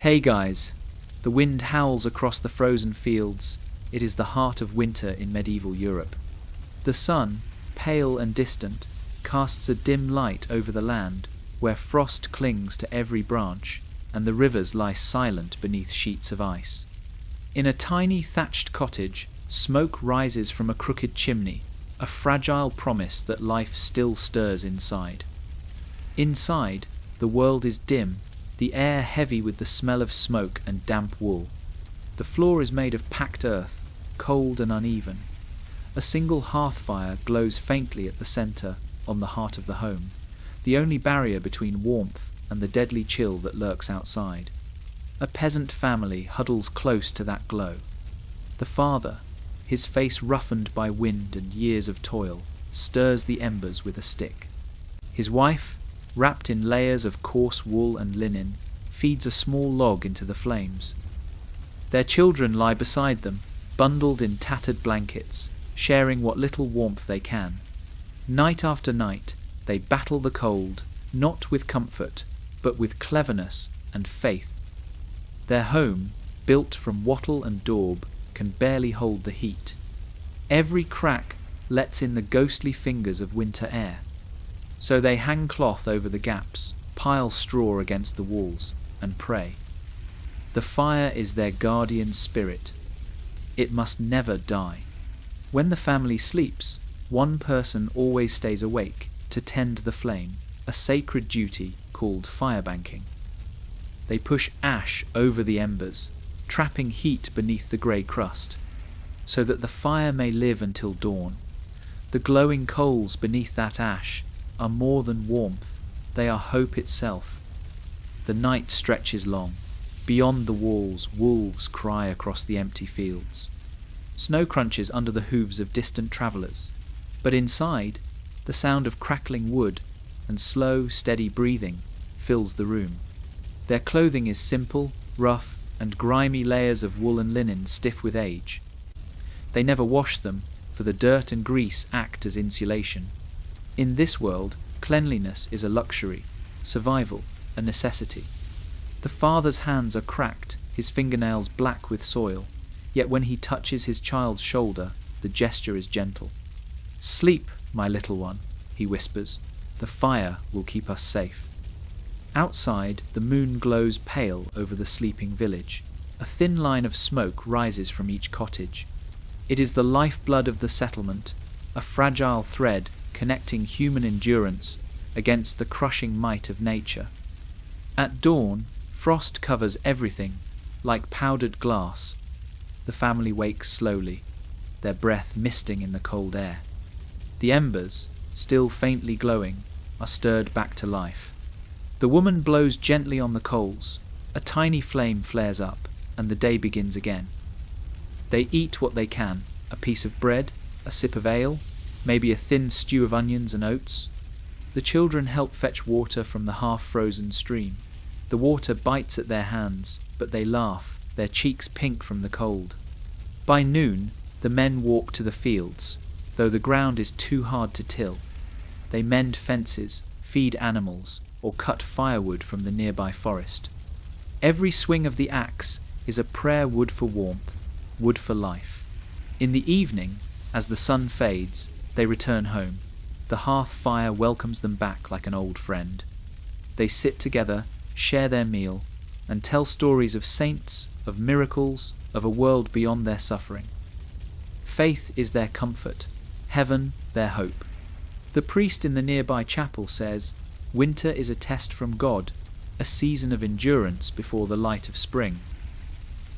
Hey guys! The wind howls across the frozen fields. It is the heart of winter in medieval Europe. The sun, pale and distant, casts a dim light over the land, where frost clings to every branch, and the rivers lie silent beneath sheets of ice. In a tiny thatched cottage, smoke rises from a crooked chimney, a fragile promise that life still stirs inside. Inside, the world is dim, the air heavy with the smell of smoke and damp wool. The floor is made of packed earth, cold and uneven. A single hearth fire glows faintly at the centre, on the heart of the home, the only barrier between warmth and the deadly chill that lurks outside. A peasant family huddles close to that glow. The father, his face roughened by wind and years of toil, stirs the embers with a stick. His wife, wrapped in layers of coarse wool and linen, feeds a small log into the flames. Their children lie beside them, bundled in tattered blankets, sharing what little warmth they can. Night after night, they battle the cold, not with comfort, but with cleverness and faith. Their home, built from wattle and daub, can barely hold the heat. Every crack lets in the ghostly fingers of winter air. So they hang cloth over the gaps, pile straw against the walls, and pray. The fire is their guardian spirit. It must never die. When the family sleeps, one person always stays awake to tend the flame, a sacred duty called firebanking. They push ash over the embers, trapping heat beneath the grey crust, so that the fire may live until dawn. The glowing coals beneath that ash are more than warmth, they are hope itself. The night stretches long. Beyond the walls, wolves cry across the empty fields. Snow crunches under the hooves of distant travellers, but inside, the sound of crackling wood and slow, steady breathing fills the room. Their clothing is simple, rough, and grimy layers of wool and linen stiff with age. They never wash them, for the dirt and grease act as insulation. In this world, cleanliness is a luxury, survival a necessity. The father's hands are cracked, his fingernails black with soil, yet when he touches his child's shoulder, the gesture is gentle. "Sleep, my little one," he whispers. "The fire will keep us safe." Outside, the moon glows pale over the sleeping village. A thin line of smoke rises from each cottage. It is the lifeblood of the settlement, a fragile thread connecting human endurance against the crushing might of nature. At dawn, frost covers everything, like powdered glass. The family wakes slowly, their breath misting in the cold air. The embers, still faintly glowing, are stirred back to life. The woman blows gently on the coals. A tiny flame flares up, and the day begins again. They eat what they can, a piece of bread, a sip of ale, maybe a thin stew of onions and oats. The children help fetch water from the half-frozen stream. The water bites at their hands, but they laugh, their cheeks pink from the cold. By noon, the men walk to the fields, though the ground is too hard to till. They mend fences, feed animals, or cut firewood from the nearby forest. Every swing of the axe is a prayer wood for warmth, wood for life. In the evening, as the sun fades, they return home. The hearth fire welcomes them back like an old friend. They sit together, share their meal, and tell stories of saints, of miracles, of a world beyond their suffering. Faith is their comfort, heaven their hope. The priest in the nearby chapel says, "Winter is a test from God, a season of endurance before the light of spring."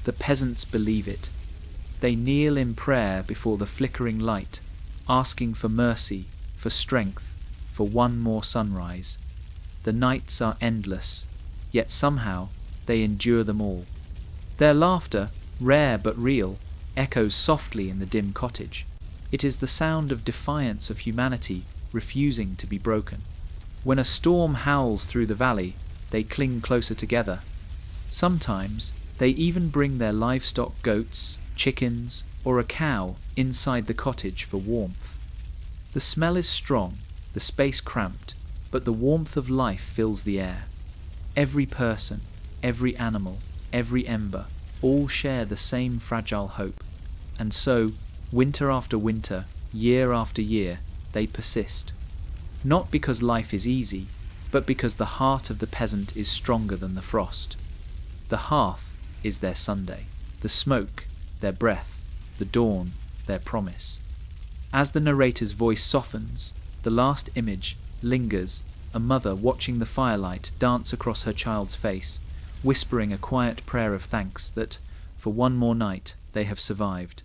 The peasants believe it. They kneel in prayer before the flickering light, asking for mercy, for strength, for one more sunrise. The nights are endless, yet somehow they endure them all. Their laughter, rare but real, echoes softly in the dim cottage. It is the sound of defiance of humanity refusing to be broken. When a storm howls through the valley, they cling closer together. Sometimes they even bring their livestock, goats, chickens, or a cow inside the cottage for warmth. The smell is strong, the space cramped, but the warmth of life fills the air. Every person, every animal, every ember, all share the same fragile hope. And so, winter after winter, year after year, they persist. Not because life is easy, but because the heart of the peasant is stronger than the frost. The hearth is their Sunday, the smoke, their breath, the dawn, their promise. As the narrator's voice softens, the last image lingers, a mother watching the firelight dance across her child's face, whispering a quiet prayer of thanks that, for one more night, they have survived.